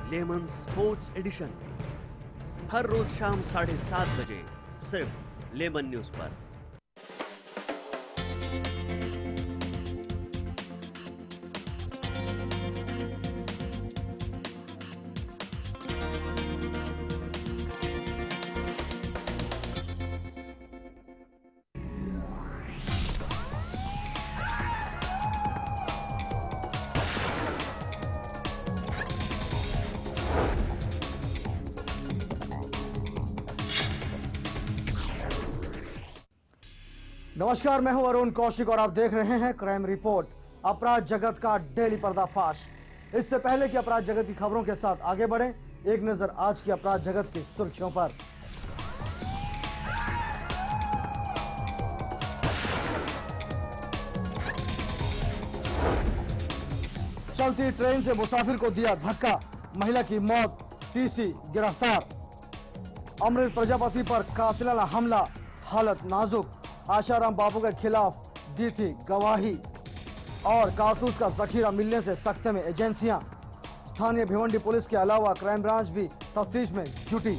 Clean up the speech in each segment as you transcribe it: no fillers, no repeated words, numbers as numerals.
Lemon Sports Edition, हर रोज शाम 7:30 बजे सिर्फ लेमन न्यूज पर। नमस्कार, मैं हूं अरुण कौशिक और आप देख रहे हैं क्राइम रिपोर्ट, अपराध जगत का डेली पर्दाफाश। इससे पहले कि अपराध जगत की खबरों के साथ आगे बढ़ें, एक नजर आज की अपराध जगत की सुर्खियों पर। चलती ट्रेन से मुसाफिर को दिया धक्का, महिला की मौत, टीसी गिरफ्तार। अमृत प्रजापति पर कातिलाना हमला, हालत नाजुक, आशाराम बापू के खिलाफ दी थी गवाही। और कारतूस का जखीरा मिलने से सख्ते में एजेंसियां, स्थानीय भिवंडी पुलिस के अलावा क्राइम ब्रांच भी तफ्तीश में जुटी।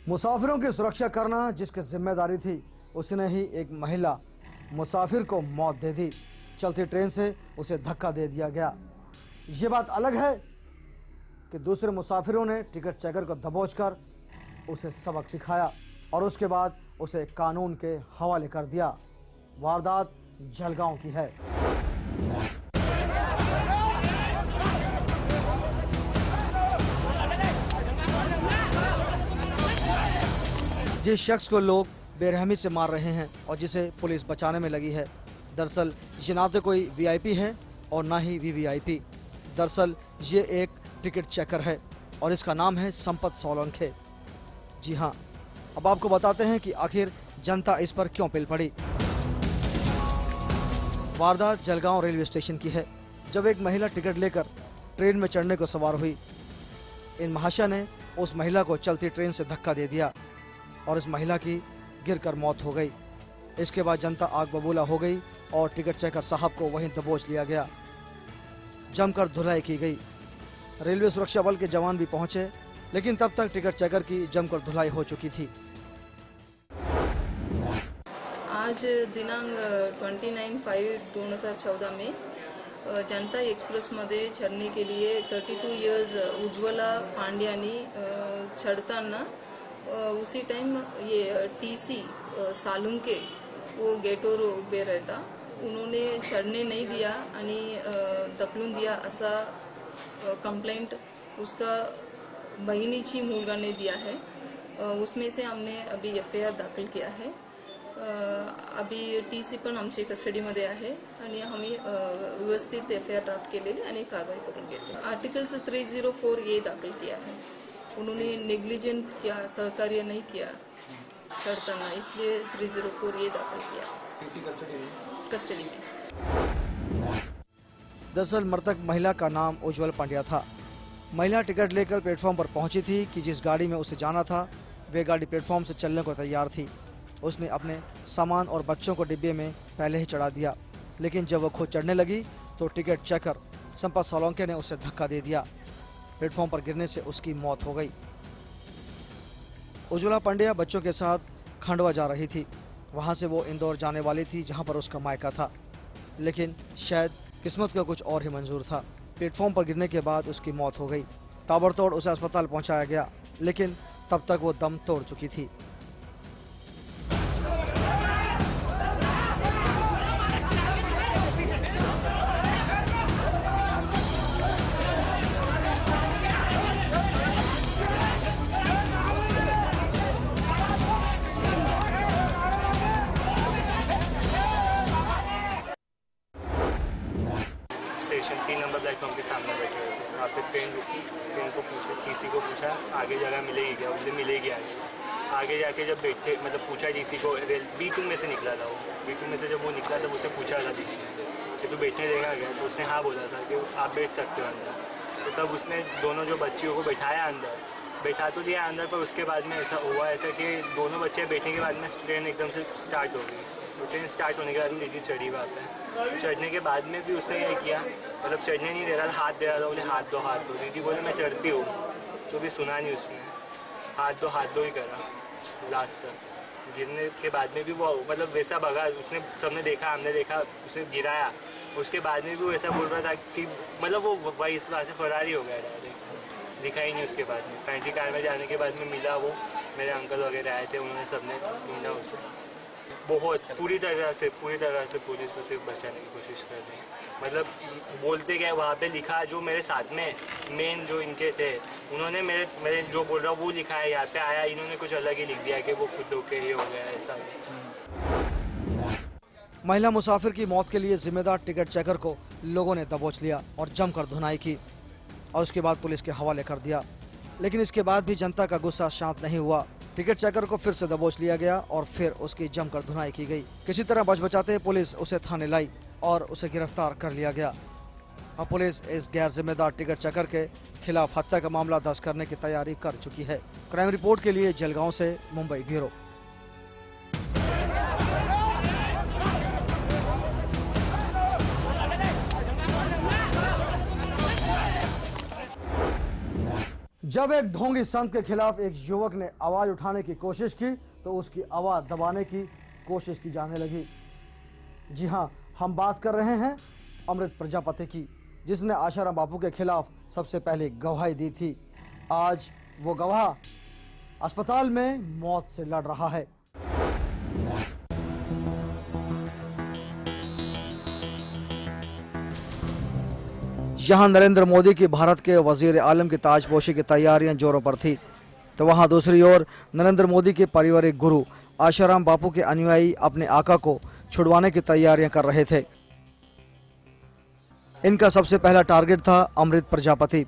मुसाफिरों की सुरक्षा करना जिसकी जिम्मेदारी थी, उसने ही एक महिला मुसाफिर को मौत दे दी। चलती ट्रेन से उसे धक्का दे दिया गया। ये बात अलग है कि दूसरे मुसाफिरों ने टिकट चेकर को दबोचकर उसे सबक सिखाया और उसके बाद उसे कानून के हवाले कर दिया। वारदात जलगांव की है। जिस शख्स को लोग बेरहमी से मार रहे हैं और जिसे पुलिस बचाने में लगी है, दरअसल ये ना तो कोई वीआईपी है और ना ही वीवीआईपी। दरअसल ये एक टिकट चेकर है और इसका नाम है संपत सोलंके। जी हाँ, अब आपको बताते हैं कि आखिर जनता इस पर क्यों पिल पड़ी। वारदात जलगांव रेलवे स्टेशन की है, जब एक महिला टिकट लेकर ट्रेन में चढ़ने को सवार हुई। इन महाशय ने उस महिला को चलती ट्रेन से धक्का दे दिया और इस महिला की गिरकर मौत हो गई। इसके बाद जनता आग बबूला हो गई और टिकट चेकर साहब को वहीं दबोच लिया गया। जमकर धुलाई की गई। रेलवे सुरक्षा बल के जवान भी पहुंचे, लेकिन तब तक टिकट चेकर की जमकर धुलाई हो चुकी थी। आज दिनांक 29/5/2014 में जनता एक्सप्रेसमध्ये चढ़ने के लिए 32 इयर्स उज्ज्वला पांड्यानी चढ़ताना उसी टाइम ये टीसी सालुंके वो गेटवर उभे रहता, उन्होंने चढ़ने नहीं दिया आणि ढकलून दिया असा कंप्लेंट उसका बहिणीची मुलगाने दिया है। उसमें से हमने अभी एफआयआर दाखल किया है। अभी टीसी पण आमच्या कस्टडीमध्ये आहे आणि आम्ही व्यवस्थित एफआयआर ड्राफ्ट केलेली आणि कारवाई करून घेतो। आर्टिकल्स 304A दाखल किया है। उन्होंने नेग्लिजेंट किया, सहकार्य नहीं किया चढ़ताना, इसलिए 304A दाखल किया। टीसी कस्टडी में। दरअसल मृतक महिला का नाम उज्ज्वल पांड्या था। महिला टिकट लेकर प्लेटफॉर्म पर पहुंची थी कि जिस गाड़ी में उसे जाना था वे गाड़ी प्लेटफॉर्म से चलने को तैयार थी। उसने अपने सामान और बच्चों को डिब्बे में पहले ही चढ़ा दिया, लेकिन जब वो खुद चढ़ने लगी तो टिकट चेकर संपत सोलंके ने उसे धक्का दे दिया। प्लेटफॉर्म पर गिरने से उसकी मौत हो गई। उज्ज्वला पांड्या बच्चों के साथ खंडवा जा रही थी। वहां से वो इंदौर जाने वाली थी, जहां पर उसका मायका था, लेकिन शायद किस्मत का कुछ और ही मंजूर था। प्लेटफॉर्म पर गिरने के बाद उसकी मौत हो गई। ताबड़तोड़ उसे अस्पताल पहुंचाया गया, लेकिन तब तक वो दम तोड़ चुकी थी। स्टेशन 3 नंबर प्लेटफॉर्म के सामने बैठे हुए थे। वहाँ पे ट्रेन रुकी, ट्रेन को पूछा, टीसी को पूछा आगे जगह मिलेगी क्या, बोले मिलेगी आगे जाके जब बैठे मतलब पूछा टीसी को, रेल B2 में से निकला था वो। B2 में से जब वो निकला तब उसे पूछा था दीदी से कि तू बैठने देगा क्या, तो उसने हाँ बोला था कि आप बैठ सकते हो अंदर। तो तब उसने दोनों जो बच्चियों को बैठाया अंदर, बैठा तो दिया अंदर, पर उसके बाद में ऐसा हुआ ऐसा कि दोनों बच्चे बैठने के बाद में ट्रेन एकदम से स्टार्ट हो गई। तो ट्रेन स्टार्ट होने के बाद में दीदी चढ़ी वहाँ पे। चढ़ने के बाद में भी उसने ये किया, मतलब चढ़ने नहीं दे रहा था, हाथ दे रहा था, बोले हाथ दो हाथ दो। दीदी बोले मैं चढ़ती हूँ, तो भी सुना नहीं उसने, हाथ दो ही करा लास्ट तक। गिरने के बाद में भी वो मतलब वैसा भगा, उसने सबने देखा, हमने देखा, उसे गिराया। उसके बाद में भी वो ऐसा बोल रहा था कि मतलब वो वहाँ से फरार ही हो गया डायरेक्ट, दिखा ही नहीं उसके बाद में। पैंट्री कार में जाने के बाद में मिला वो, मेरे अंकल वगैरह आए थे, उन्होंने सबने ढूंढा उसे। बहुत पूरी तरह से पुलिस उसे बचाने की कोशिश कर रही है। मतलब बोलते गए वहाँ पे लिखा, जो मेरे साथ में मेन जो इनके थे उन्होंने मेरे जो बोल रहा हूँ वो लिखा है, यहाँ पे आया इन्होंने कुछ अलग ही लिख दिया कि वो खुद होके ये हो गया ऐसा। महिला मुसाफिर की मौत के लिए जिम्मेदार टिकट चेकर को लोगों ने दबोच लिया और जमकर धुनाई की और उसके बाद पुलिस के हवाले कर दिया। लेकिन इसके बाद भी जनता का गुस्सा शांत नहीं हुआ। टिकट चेकर को फिर से दबोच लिया गया और फिर उसकी जमकर धुनाई की गई। किसी तरह बचाते पुलिस उसे थाने लाई और उसे गिरफ्तार कर लिया गया। अब पुलिस इस गैर जिम्मेदार टिकट चेकर के खिलाफ हत्या का मामला दर्ज करने की तैयारी कर चुकी है। क्राइम रिपोर्ट के लिए जलगांव से मुंबई ब्यूरो। जब एक ढोंगी संत के खिलाफ एक युवक ने आवाज उठाने की कोशिश की तो उसकी आवाज दबाने की कोशिश की जाने लगी। जी हां, हम बात कर रहे हैं अमृत प्रजापति की, जिसने आशाराम बापू के खिलाफ सबसे पहले गवाही दी थी। आज वो गवाह अस्पताल में मौत से लड़ रहा है। जहां नरेंद्र मोदी की भारत के वजीर आलम की ताजपोशी की तैयारियां जोरों पर थी, तो वहां दूसरी ओर नरेंद्र मोदी के पारिवारिक गुरु आशाराम बापू के अनुयायी अपने आका को छुड़वाने की तैयारियां कर रहे थे। इनका सबसे पहला टारगेट था अमृत प्रजापति।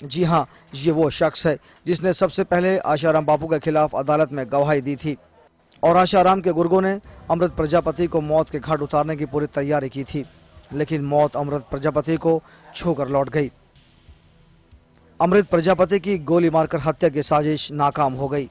जी हां, ये वो शख्स है जिसने सबसे पहले आशाराम बापू के खिलाफ अदालत में गवाही दी थी और आशाराम के गुर्गों ने अमृत प्रजापति को मौत के घाट उतारने की पूरी तैयारी की थी। लेकिन मौत अमृत प्रजापति को छूकर लौट गई। अमृत प्रजापति की गोली मारकर हत्या की साजिश नाकाम हो गई।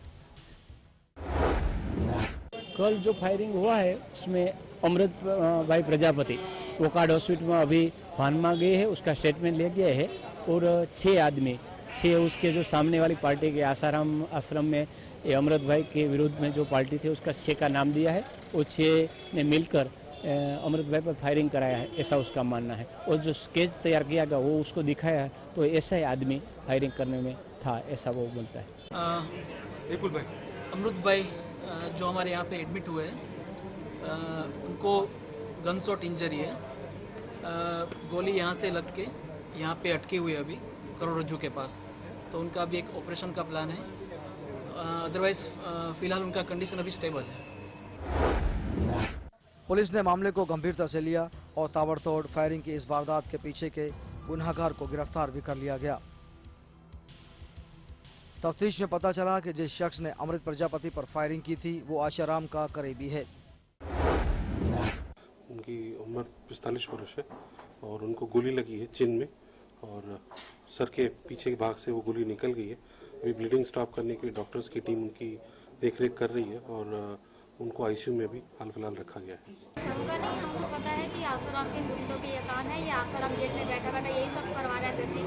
कल जो फायरिंग हुआ है उसमें अमृत भाई प्रजापति वोकाड हॉस्पिटल में अभी भानमा गए हैं, उसका स्टेटमेंट ले गए हैं और 6 आदमी, 6 उसके जो सामने वाली पार्टी के आसाराम आश्रम में ये अमृत भाई के विरुद्ध में जो पार्टी थी उसका 6 का नाम दिया है। वो 6 ने मिलकर अमृत भाई पर फायरिंग कराया है, ऐसा उसका मानना है। और जो स्केच तैयार किया गया वो उसको दिखाया है, तो ऐसा ही आदमी फायरिंग करने में था, ऐसा वो बोलता है। बिल्कुल भाई, अमृत भाई जो हमारे यहाँ पे एडमिट हुए हैं, उनको गन शॉट इंजरी है। गोली यहाँ से लग के यहाँ पे अटकी हुई है अभी करोड़रज्जू के पास, तो उनका अभी एक ऑपरेशन का प्लान है। अदरवाइज फिलहाल उनका कंडीशन अभी स्टेबल है। पुलिस ने मामले को गंभीरता से लिया और ताबड़तोड़ फायरिंग की इस वारदात के पीछे के गुनहगार को गिरफ्तार भी कर लिया गया। तफ्तीश में पता चला कि जिस शख्स ने अमृत प्रजापति पर फायरिंग की थी वो आशाराम का करीबी है। उनकी उम्र 45 वर्ष है और उनको गोली लगी है चिन में और सर के पीछे के भाग से वो गोली निकल गई है। अभी ब्लीडिंग स्टॉप करने के लिए डॉक्टर्स की टीम उनकी देखरेख कर रही है और उनको आईसीयू में भी हाल फिलहाल रखा गया है। शंका नहीं, हमको पता है कि आसाराम के गुंडों की ये काम है, ये आसाराम जेल में बैठा बैठा यही सब करवा रहे थे।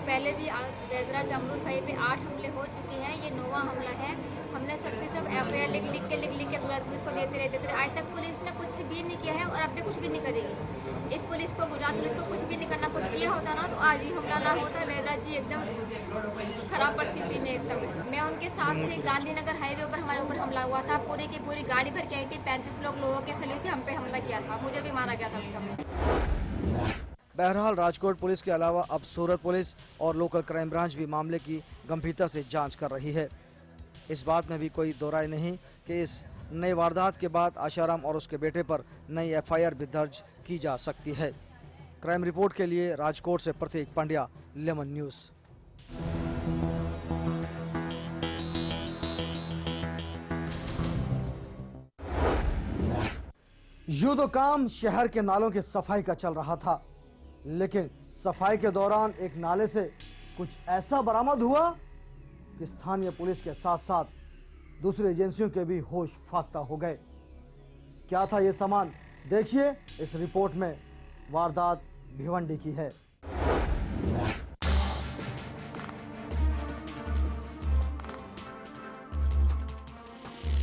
पहले भी वैदराज अमृत भाई पे 8 हमले हो चुके हैं, ये 9वां हमला है। हमने सबके सब एफआईआर लिख के गुजरात पुलिस को देते रहे। आज तक पुलिस ने कुछ भी नहीं किया है और अब भी कुछ भी नहीं करेगी। इस पुलिस को, गुजरात पुलिस को कुछ भी नहीं करना, कुछ किया होता ना तो आज ही हमला ना होता। वैदराज जी एकदम खराब परिस्थिति में इस समय। मैं उनके साथ थे, गांधीनगर हाईवे ऊपर हमारे ऊपर हमला हुआ था, पूरी की पूरी गाड़ी भर के आई थी, 35 लोगों के सलीब से हम पे हमला किया था, मुझे भी मारा गया था उस समय। बहरहाल राजकोट पुलिस के अलावा अब सूरत पुलिस और लोकल क्राइम ब्रांच भी मामले की गंभीरता से जांच कर रही है। इस बात में भी कोई दो राय नहीं कि इस नए वारदात के बाद आशाराम और उसके बेटे पर नई एफआईआर भी दर्ज की जा सकती है। क्राइम रिपोर्ट के लिए राजकोट से प्रतीक पांड्या, लेमन न्यूज। यूं तो काम शहर के नालों की सफाई का चल रहा था, लेकिन सफाई के दौरान एक नाले से कुछ ऐसा बरामद हुआ कि स्थानीय पुलिस के साथ साथ दूसरी एजेंसियों के भी होश फाख्ता हो गए। क्या था ये सामान, देखिए इस रिपोर्ट में। वारदात भिवंडी की है।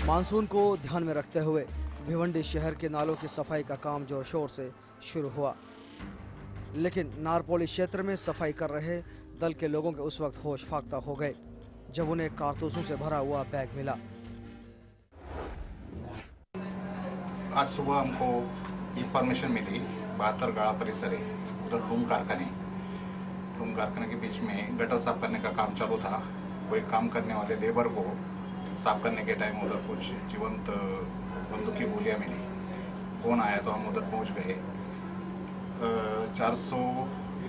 मानसून को ध्यान में रखते हुए भिवंडी शहर के नालों की सफाई का काम जोर शोर से शुरू हुआ, लेकिन नारपोली क्षेत्र में सफाई कर रहे दल के लोगों के उस वक्त होश फाख्ता हो गए जब उन्हें कारतूसों से भरा हुआ बैग मिला। आज सुबह हमको इंफॉर्मेशन मिली 72 गाड़ा परिसर है, उधर लूम कारखाने के बीच में गटर साफ करने का काम चालू था। कोई काम करने वाले लेबर को साफ करने के टाइम उधर कुछ जीवंत बंदूक की गोलियां मिली। फोन आया तो हम उधर पहुंच गए। 400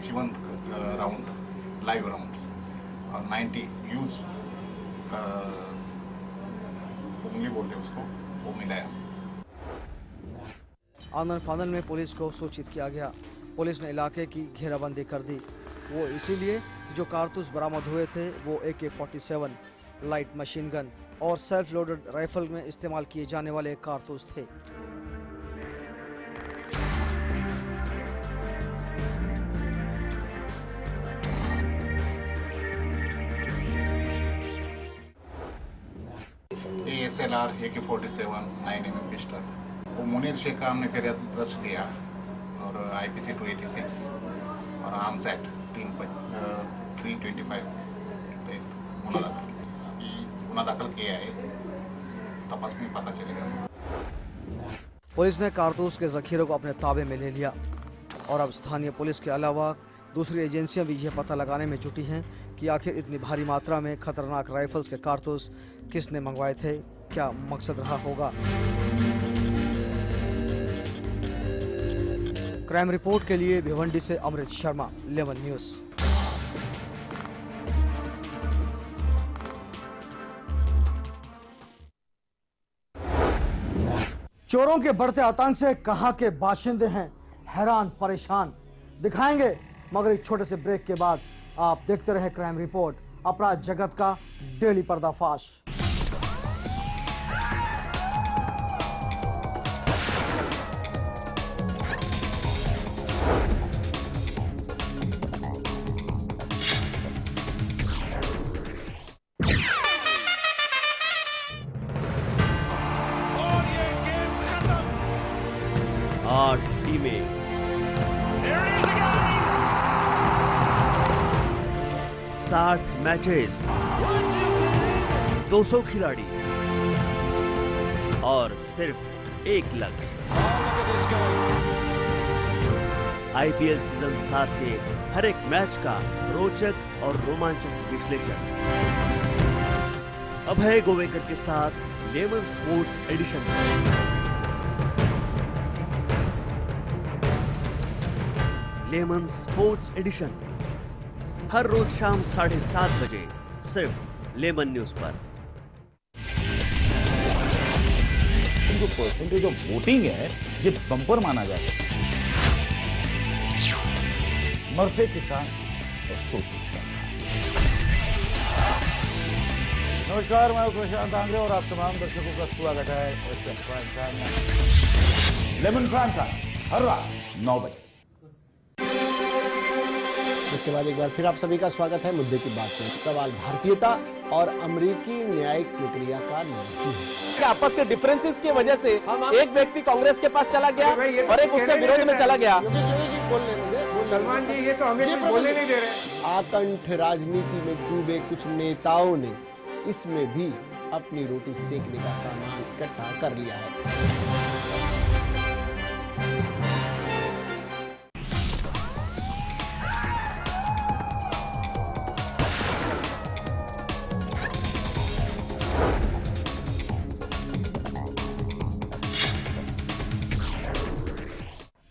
जीवंत राउंड, लाइव राउंड्स और 90 यूज उंगली बोलते उसको, वो मिलाया। आंदन फांदन में पुलिस को सूचित किया गया। पुलिस ने इलाके की घेराबंदी कर दी, वो इसीलिए जो कारतूस बरामद हुए थे वो AK-47 लाइट मशीन गन और सेल्फ लोडेड राइफल में इस्तेमाल किए जाने वाले कारतूस थे। SLR AK-47 9mm पिस्टल, वो मुनीर शेख का हमने फिर दर्ज किया और IPC 286 और आर्म्स एक्ट 325 गुना दाखिल किया है। तपास में पता चलेगा। पुलिस ने कारतूस के जखीरों को अपने ताबे में ले लिया और अब स्थानीय पुलिस के अलावा दूसरी एजेंसियां भी यह पता लगाने में जुटी हैं कि आखिर इतनी भारी मात्रा में खतरनाक राइफल्स के कारतूस किसने मंगवाए थे, क्या मकसद रहा होगा। क्राइम रिपोर्ट के लिए भिवंडी से अमृत शर्मा, लेमन न्यूज। चोरों के बढ़ते आतंक से कहां के बाशिंदे हैं हैरान परेशान, दिखाएंगे मगर एक छोटे से ब्रेक के बाद। आप देखते रहे क्राइम रिपोर्ट, अपराध जगत का डेली पर्दाफाश। आठ टीमें, 60 मैचेस, 200 खिलाड़ी और सिर्फ एक लक्ष्य। IPL सीजन 7 के हर एक मैच का रोचक और रोमांचक विश्लेषण अभय गोवेकर के साथ Lemon Sports Edition. Lemon Sports Edition हर रोज शाम 7:30 बजे सिर्फ लेमन न्यूज पर। जो परसेंटेज ऑफ वोटिंग है ये बम्पर माना जाता है। मरते किसान और सोते सरकार। नमस्कार, मैं प्रशांत आंग्रे और आप तमाम दर्शकों का स्वागत है लेमन प्राइम टाइम हर रात 9 बजे। इसके बाद एक बार फिर आप सभी का स्वागत है। मुद्दे की बात में सवाल भारतीयता और अमेरिकी न्यायिक प्रक्रिया का नहीं है। आपस के डिफरेंसेस की वजह से एक व्यक्ति कांग्रेस के पास चला गया और एक उसके विरोध में चला गया। सलमान जी, ये तो हमें बोलने नहीं दे रहे। आकंठ राजनीति में डूबे कुछ नेताओं ने इसमें भी अपनी रोटी सेकने का सामान इकट्ठा कर लिया है।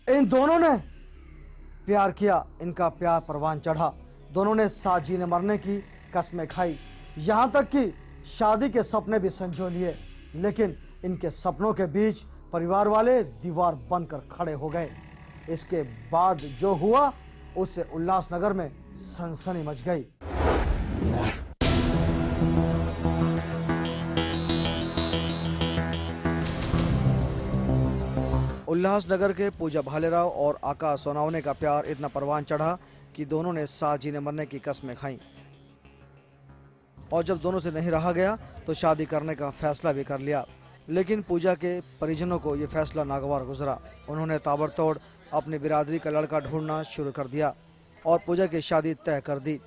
इन दोनों ने प्यार किया, इनका प्यार परवान चढ़ा। दोनों ने साथ जीने मरने की कस्में खाई, यहाँ तक कि शादी के सपने भी संजो लिए। लेकिन इनके सपनों के बीच परिवार वाले दीवार बनकर खड़े हो गए। इसके बाद जो हुआ उससे उल्लासनगर में सनसनी मच गई। उल्लासनगर के पूजा भालेराव और आकाश सोनावने का प्यार इतना परवान चढ़ा कि दोनों ने साथ जीने मरने की कस्में खाईं। और जब दोनों से नहीं रहा गया तो शादी करने का फैसला भी कर लिया। लेकिन पूजा के परिजनों को ये फैसला नागवार गुजरा। उन्होंने ताबड़तोड़ अपनी बिरादरी का लड़का ढूंढना शुरू कर दिया और पूजा की शादी तय कर दी।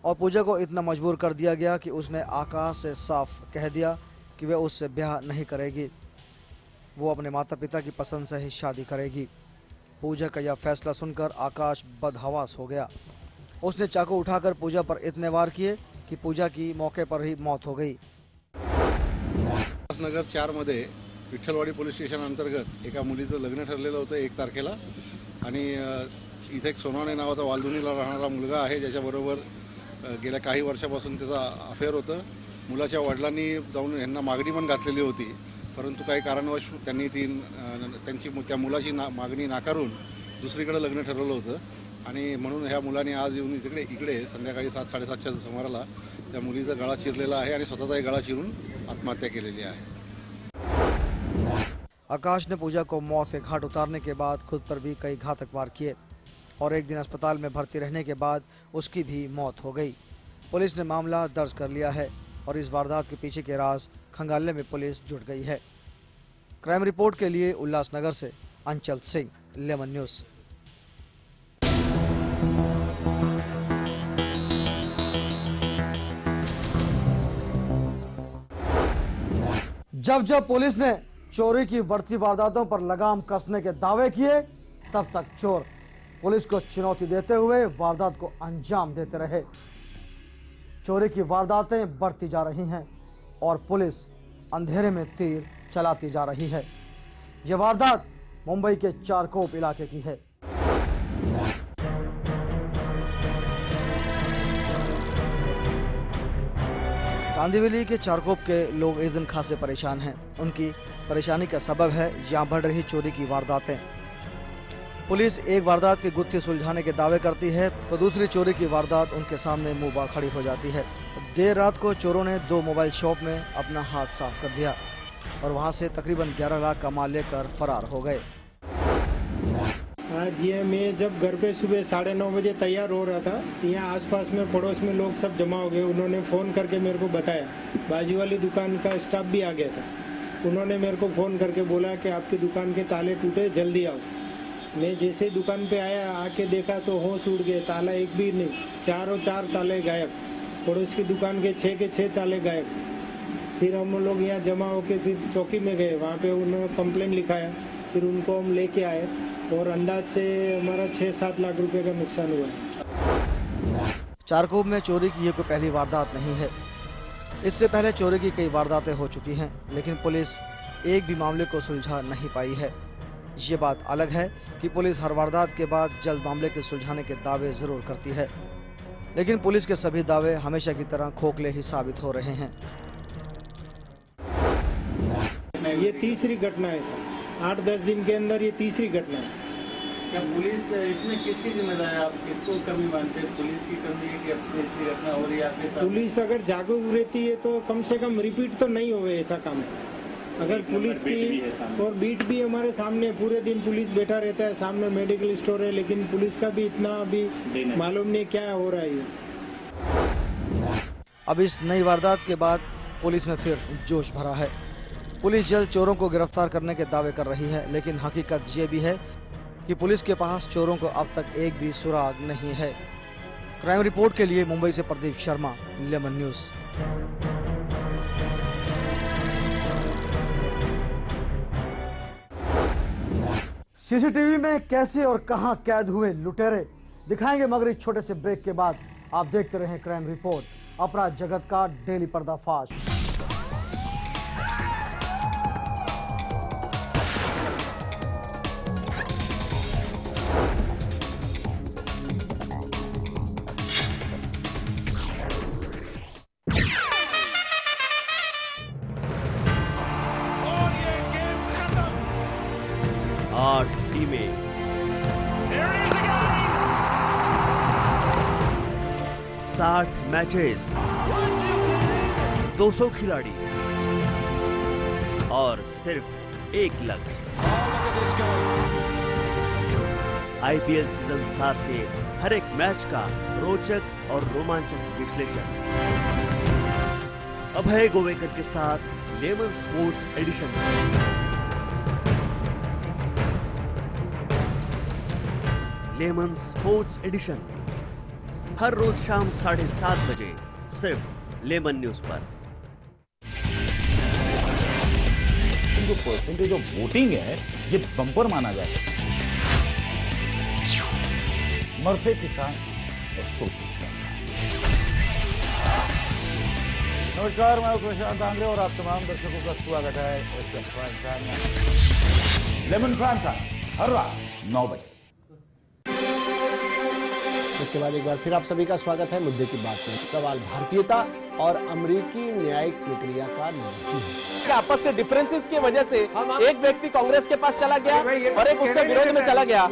और पूजा को इतना मजबूर कर दिया गया कि उसने आकाश से साफ कह दिया कि वह उससे ब्याह नहीं करेगी, वो अपने माता पिता की पसंद से ही शादी करेगी। पूजा का यह फैसला सुनकर आकाश बदहवास हो गया। उसने चाकू उठाकर पूजा पर इतने वार किए कि पूजा की मौके पर ही मौत हो गई। नगर 4 मध्ये विठ्ठलवाडी पोलीस स्टेशन अंतर्गत एका मुलीचं लग्न ठरलेलं होतं 1 तारखेला आणि इथे एक सोनावणे नावाचा वालधुनीला राहणारा मुलगा आहे, ज्याच्याबरोबर गेल्या काही वर्षापासून त्याचा अफेअर होतं। मुलाच्या वडिलांनी जाऊन यांना मागणी पण घातलेली होती, परंतु काही कारणावश त्यांनी त्यांची त्या मुलाची मागणी नाकारून दुसरीकडे लग्न ठरवलं होतं आणि म्हणून ह्या मुलाने आज येऊन इकडे संध्याकाळी 7-7:30च्या सुमाराला त्या मुलीचा गळा चिरलेला आहे आणि स्वतःचाही गळा चिरून आत्महत्या केलेली आहे। आकाश ने पूजा को मौत के घाट उतारने के बाद खुद पर भी कई घातक वार किए और एक दिन अस्पताल में भर्ती रहने के बाद उसकी भी मौत हो गई। पुलिस ने मामला दर्ज कर लिया है और इस वारदात के पीछे के राज खंगालने में पुलिस जुट गई है। क्राइम रिपोर्ट के लिए उल्लासनगर से अंचल सिंह, लेमन न्यूज। जब जब पुलिस ने चोरी की बढ़ती वारदातों पर लगाम कसने के दावे किए, तब तक चोर पुलिस को चुनौती देते हुए वारदात को अंजाम देते रहे। चोरी की वारदातें बढ़ती जा रही हैं और पुलिस अंधेरे में तीर चलाती जा रही है। यह वारदात मुंबई के चारकोप इलाके की है। कांदिवली के चारकोप के लोग इस दिन खासे परेशान हैं। उनकी परेशानी का सबब है यहाँ बढ़ रही चोरी की वारदातें। पुलिस एक वारदात की गुत्थी सुलझाने के दावे करती है तो दूसरी चोरी की वारदात उनके सामने मुंह बा खड़ी हो जाती है। देर रात को चोरों ने 2 मोबाइल शॉप में अपना हाथ साफ कर दिया और वहां से तकरीबन 11 लाख का माल लेकर फरार हो गए। आज ये मैं जब घर पे सुबह 9:30 बजे तैयार हो रहा था, यहाँ आसपास में पड़ोस में लोग सब जमा हो गए। उन्होंने फ़ोन करके मेरे को बताया, बाजू वाली दुकान का स्टाफ भी आ गया था। उन्होंने मेरे को फ़ोन करके बोला कि आपकी दुकान के ताले टूटे, जल्दी आओ। मैं जैसे दुकान पे आया, आके देखा तो होश उड़ गए, ताला एक भी नहीं, 4 ताले गायब। पड़ोस की दुकान के 6 के 6 ताले गायब। फिर हम लोग यहाँ जमा होके फिर चौकी में गए, वहाँ पे उन्होंने कंप्लेन लिखाया। फिर उनको हम लेके आए और अंदाज से हमारा 6-7 लाख रुपए का नुकसान हुआ है। चारकोप में चोरी की ये कोई पहली वारदात नहीं है। इससे पहले चोरी की कई वारदातें हो चुकी हैं, लेकिन पुलिस एक भी मामले को सुलझा नहीं पाई है। ये बात अलग है कि पुलिस हर वारदात के बाद जल्द मामले के सुलझाने के दावे जरूर करती है, लेकिन पुलिस के सभी दावे हमेशा की तरह खोखले ही साबित हो रहे हैं। ये तीसरी घटना है सर, 8-10 दिन के अंदर ये तीसरी घटना है। क्या पुलिस इसमें किसकी जिम्मेदारी है? आप किसको कमी मानते हैं? पुलिस की कमी है कि अपनी ऐसी घटना हो रही है आपके साथ? पुलिस अगर जागरूक रहती है तो कम से कम रिपीट तो नहीं होवे ऐसा काम। अगर पुलिस की और बीट भी हमारे सामने, पूरे दिन पुलिस बैठा रहता है, सामने मेडिकल स्टोर है, लेकिन पुलिस का भी इतना अभी मालूम नहीं क्या हो रहा है। अब इस नई वारदात के बाद पुलिस में फिर जोश भरा है। पुलिस जल्द चोरों को गिरफ्तार करने के दावे कर रही है, लेकिन हकीकत ये भी है कि पुलिस के पास चोरों को अब तक एक भी सुराग नहीं है। क्राइम रिपोर्ट के लिए मुंबई से Pradeep Sharma, lemon news. CCTV में कैसे और कहां कैद हुए लुटेरे दिखाएंगे, मगर इस छोटे से ब्रेक के बाद आप देखते रहें क्राइम रिपोर्ट, अपराध जगत का डेली पर्दाफाश। आठ टीमें, 60 मैचेस, 200 खिलाड़ी और सिर्फ एक लक्ष्य। आईपीएल सीजन 7 के हर एक मैच का रोचक और रोमांचक विश्लेषण अभय गोवेकर के साथ Lemon Sports Edition. Lemon Sports Edition हर रोज शाम 7:30 बजे सिर्फ लेमन न्यूज पर। जो परसेंटेज ऑफ वोटिंग है ये बम्पर माना जाए। मरते किसान और सोते किसान। नमस्कार, मैं प्रशांत आंग्रे और आप तमाम दर्शकों का स्वागत है लेमन प्रांता हर रात 9 बजे। इसके बाद एक बार फिर आप सभी का स्वागत है मुद्दे की बात में। सवाल भारतीयता और अमेरिकी न्यायिक प्रक्रिया का नहीं है। आपस के डिफरेंसेस की वजह से एक व्यक्ति कांग्रेस के पास चला गया और एक उसके विरोध में चला गया।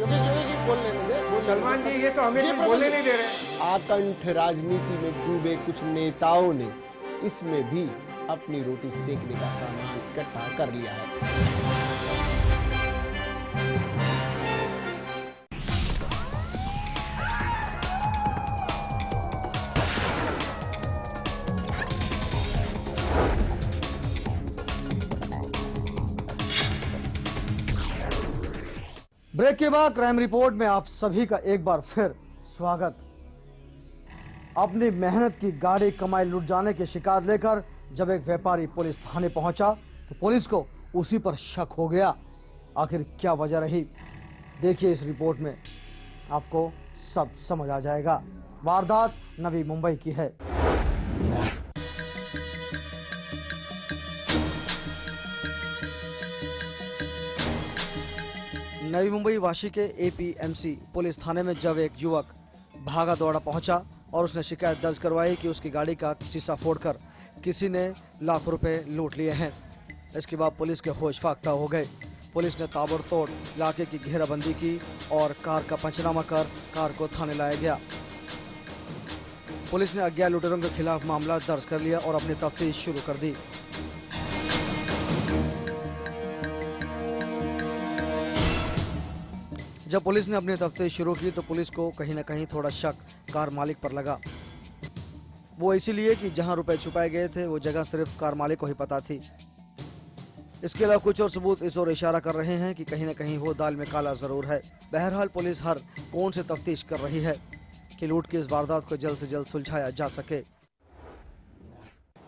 सलमान जी, ये तो हमें बोलने नहीं दे रहे। आकंठ राजनीति में डूबे कुछ नेताओं ने इसमें भी अपनी रोटी सेकने का सामान इकट्ठा कर लिया है। ब्रेक के बाद क्राइम रिपोर्ट में आप सभी का एक बार फिर स्वागत। अपनी मेहनत की गाड़ी कमाई लूट जाने की शिकायत लेकर जब एक व्यापारी पुलिस थाने पहुंचा तो पुलिस को उसी पर शक हो गया। आखिर क्या वजह रही, देखिए इस रिपोर्ट में, आपको सब समझ आ जाएगा। वारदात नवी मुंबई की है। नवी मुंबई वाशी के एपीएमसी पुलिस थाने में जब एक युवक भागा दौड़ा पहुंचा और उसने शिकायत दर्ज करवाई कि उसकी गाड़ी का शीशा फोड़कर किसी ने लाखों रुपए लूट लिए हैं। इसके बाद पुलिस के होश फाख्ता हो गए। पुलिस ने ताबड़तोड़ इलाके की घेराबंदी की और कार का पंचनामा कर कार को थाने लाया गया। पुलिस ने अज्ञात लुटेरों के खिलाफ मामला दर्ज कर लिया और अपनी तफ्तीश शुरू कर दी। जब पुलिस ने अपनी तफ्तीश शुरू की तो पुलिस को कहीं न कहीं थोड़ा शक कार मालिक पर लगा। वो इसीलिए कि जहां रुपए छुपाए गए थे वो जगह सिर्फ कार मालिक को ही पता थी। इसके अलावा कुछ और सबूत इस ओर इशारा कर रहे हैं कि कहीं न कहीं वो दाल में काला जरूर है। बहरहाल पुलिस हर कोण से तफ्तीश कर रही है कि लूट की इस वारदात को जल्द से जल्द सुलझाया जा सके।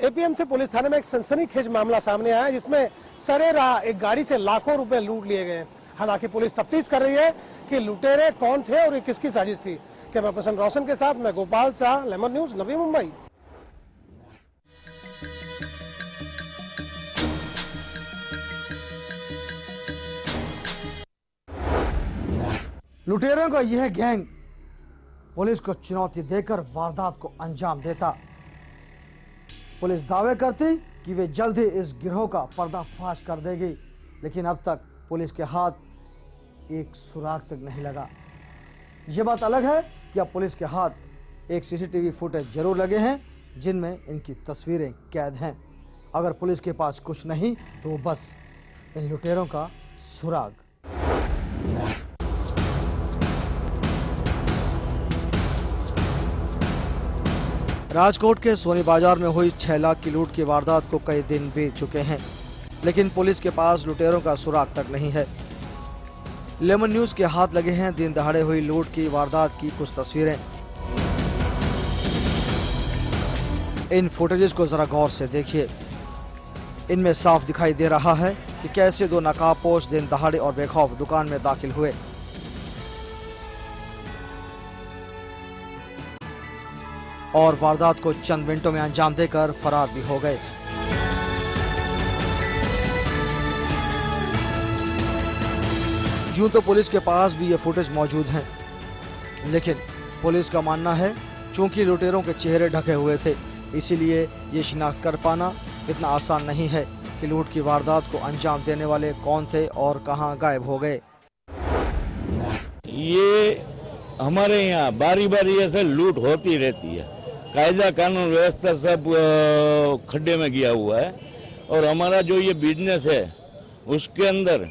एपीएमसी पुलिस थाने में एक सनसनीखेज मामला सामने आया जिसमें सरेराह एक गाड़ी से लाखों रुपए लूट लिए गए। हालांकि पुलिस तफ्तीश कर रही है कि लुटेरे कौन थे और ये किसकी साजिश थी। कैमरा पर्सन रोशन के साथ मैं गोपाल शाह, लेमन न्यूज, नवी मुंबई। लुटेरों का यह गैंग पुलिस को चुनौती देकर वारदात को अंजाम देता। पुलिस दावे करती कि वे जल्द ही इस गिरोह का पर्दाफाश कर देगी, लेकिन अब तक पुलिस के हाथ एक सुराग तक नहीं लगा। यह बात अलग है कि अब पुलिस के हाथ एक सीसीटीवी फुटेज जरूर लगे हैं जिनमें इनकी तस्वीरें कैद हैं। अगर पुलिस के पास कुछ नहीं तो वो बस इन लुटेरों का सुराग। राजकोट के सोनी बाजार में हुई 6 लाख की लूट की वारदात को कई दिन बीत चुके हैं, लेकिन पुलिस के पास लुटेरों का सुराग तक नहीं है। लेमन न्यूज के हाथ लगे हैं दिन दहाड़े हुई लूट की वारदात की कुछ तस्वीरें। इन फुटेजेस को जरा गौर से देखिए। इनमें साफ दिखाई दे रहा है कि कैसे 2 नकाबपोश दिन दहाड़े और बेखौफ दुकान में दाखिल हुए। और वारदात को चंद मिनटों में अंजाम देकर फरार भी हो गए। यूं तो पुलिस के पास भी ये फुटेज मौजूद हैं, लेकिन पुलिस का मानना है चूंकि लुटेरों के चेहरे ढके हुए थे, इसीलिए ये शिनाख्त कर पाना इतना आसान नहीं है कि लूट की वारदात को अंजाम देने वाले कौन थे और कहां गायब हो गए। ये हमारे यहाँ बारी बारी ऐसे लूट होती रहती है। कायदा कानून व्यवस्था सब खड्डे में गया हुआ है और हमारा जो ये बिजनेस है उसके अंदर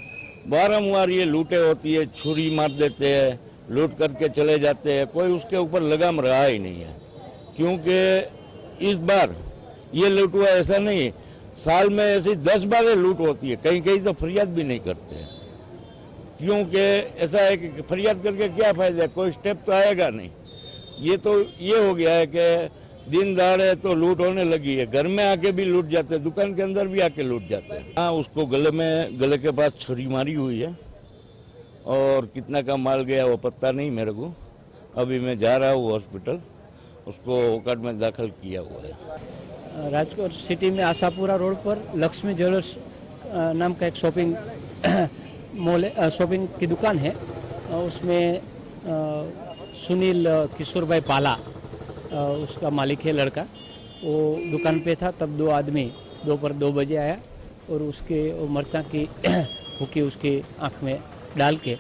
बारंबार ये लूटे होती है, छुरी मार देते हैं, लूट करके चले जाते हैं, कोई उसके ऊपर लगाम रहा ही नहीं है। क्योंकि इस बार ये लूट हुआ ऐसा नहीं, साल में ऐसी 10 बार लूट होती है, कहीं कहीं तो फरियाद भी नहीं करते हैं। क्योंकि ऐसा है कि फरियाद करके क्या फायदा, कोई स्टेप तो आएगा नहीं। ये हो गया है कि दिन दहाड़े तो लूट होने लगी है, घर में आके भी लूट जाते हैं, दुकान के अंदर भी आके लूट जाते हैं। हाँ, उसको गले के पास छुरी मारी हुई है और कितना का माल गया वो पता नहीं मेरे को। अभी मैं जा रहा हूँ हॉस्पिटल, उसको ओकाट में दाखिल किया हुआ है। राजकोट सिटी में आशापुरा रोड पर लक्ष्मी ज्वेलर्स नाम का एक शॉपिंग मॉल, शॉपिंग की दुकान है। उसमें सुनील किशोर भाई पाला उसका मालिक है लड़का, वो दुकान पे था। तब 2 आदमी दोपहर 2 बजे आया और उसके मरचा की हुक्की उसकी आँख में डाल के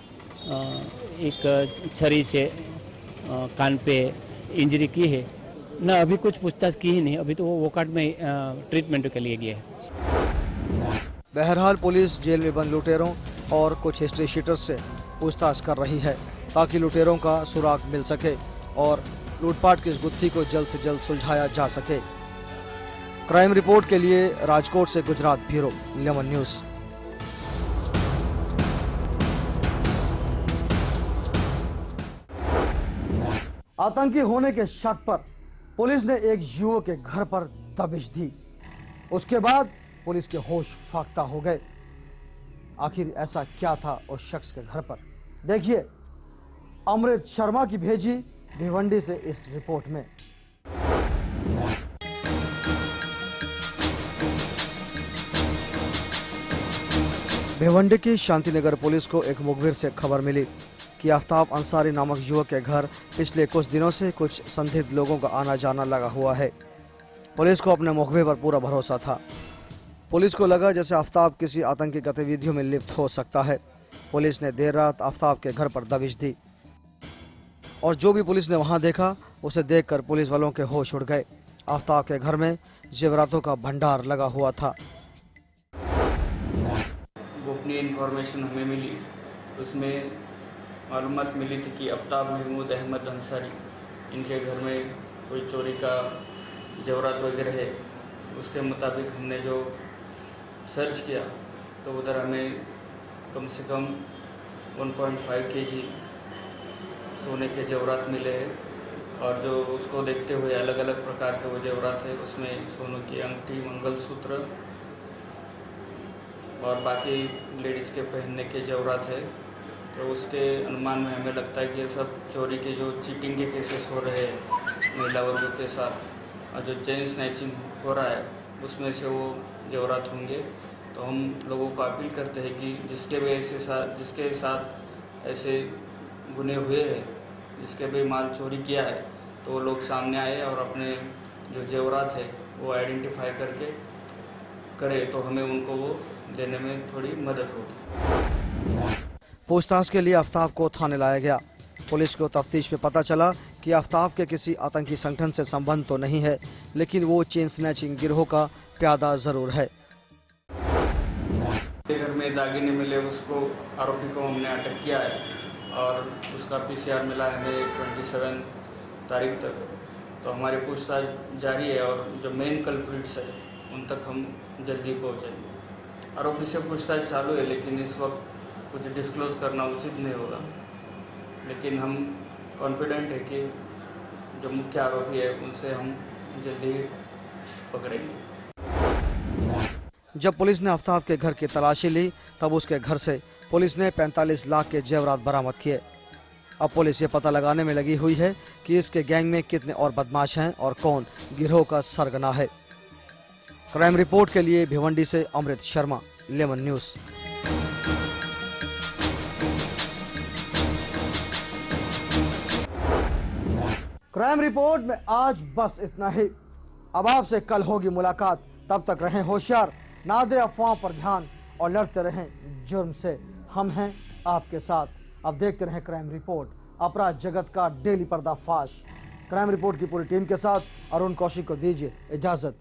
एक छरी से कान पे इंजरी की है ना। अभी कुछ पूछताछ की ही नहीं, अभी तो वो वोकाट में ट्रीटमेंट के लिए गया है। बहरहाल पुलिस जेल में बंद लुटेरों और कुछ हिस्ट्री शीटर्स से पूछताछ कर रही है ताकि लुटेरों का सुराग मिल सके और लूटपाट की इस गुत्थी को जल्द से जल्द सुलझाया जा सके। क्राइम रिपोर्ट के लिए राजकोट से गुजरात ब्यूरो, लेमन न्यूज़। आतंकी होने के शक पर पुलिस ने एक युवक के घर पर दबिश दी। उसके बाद पुलिस के होश फाख्ता हो गए। आखिर ऐसा क्या था उस शख्स के घर पर, देखिए अमृत शर्मा की भेजी भिवंडी से इस रिपोर्ट में। भिवंडी की शांतिनगर पुलिस को एक मुखबिर से खबर मिली कि आफ्ताब अंसारी नामक युवक के घर पिछले कुछ दिनों से कुछ संदिग्ध लोगों का आना जाना लगा हुआ है। पुलिस को अपने मुखबिर पर पूरा भरोसा था। पुलिस को लगा जैसे आफ्ताब किसी आतंकी गतिविधियों में लिप्त हो सकता है। पुलिस ने देर रात आफ्ताब के घर पर दबिश दी और जो भी पुलिस ने वहां देखा उसे देखकर पुलिस वालों के होश उड़ गए। आफ्ताब के घर में जेवरातों का भंडार लगा हुआ था। गोपनीय इन्फॉर्मेशन हमें मिली, उसमें मालूमात मिली थी कि आफ्ताब महमूद अहमद अंसारी, इनके घर में कोई चोरी का जेवरात वगैरह है। उसके मुताबिक हमने जो सर्च किया तो उधर हमें कम से कम 1.5 kg सोने के जेवरात मिले हैं और जो उसको देखते हुए अलग अलग प्रकार के वो जेवरात है, उसमें सोने की अंगूठी, मंगलसूत्र और बाकी लेडीज़ के पहनने के जेवरात है। तो उसके अनुमान में हमें लगता है कि ये सब चोरी के जो चीटिंग के केसेस हो रहे हैं महिला वर्गों के साथ और जो चेन स्नैचिंग हो रहा है उसमें से वो जेवरात होंगे। तो हम लोगों को अपील करते हैं कि जिसके साथ ऐसे गुने हुए हैं, जिसके भी माल चोरी किया है, तो वो लोग सामने आए और अपने जो जेवरात है वो आइडेंटिफाई करके करे तो हमें उनको वो देने में थोड़ी मदद होगी। पूछताछ के लिए आफ्ताब को थाने लाया गया। पुलिस को तफ्तीश में पता चला कि आफ्ताब के किसी आतंकी संगठन से संबंध तो नहीं है, लेकिन वो चेन स्नैचिंग गिरोह का प्यादा जरूर है। घर में दागिने मिले, उसको आरोपी को हमने अटक किया है और उसका PCR मिला है हमें 27 तारीख तक। तो हमारी पूछताछ जारी है और जो मेन कल्प्रिट्स है उन तक हम जल्दी पहुँचेंगे। आरोपी से पूछताछ चालू है, लेकिन इस वक्त कुछ डिस्क्लोज करना उचित नहीं होगा, लेकिन हम कॉन्फिडेंट है कि जो मुख्य आरोपी है उनसे हम जल्दी ही पकड़ेंगे। जब पुलिस ने आफ्ताब के घर की तलाशी ली तब उसके घर से पुलिस ने 45 लाख के जेवरात बरामद किए। अब पुलिस ये पता लगाने में लगी हुई है कि इसके गैंग में कितने और बदमाश हैं और कौन गिरोह का सरगना है। क्राइम रिपोर्ट के लिए भिवंडी से Amrit Sharma, Lemon News. Crime report में आज बस इतना ही। अब आपसे कल होगी मुलाकात, तब तक रहें होशियार, ना दें अफवाहों पर ध्यान और लड़ते रहें जुर्म से। हम हैं आपके साथ। अब देखते रहें क्राइम रिपोर्ट, अपराध जगत का डेली पर्दाफाश। क्राइम रिपोर्ट की पूरी टीम के साथ अरुण कौशिक को दीजिए इजाजत।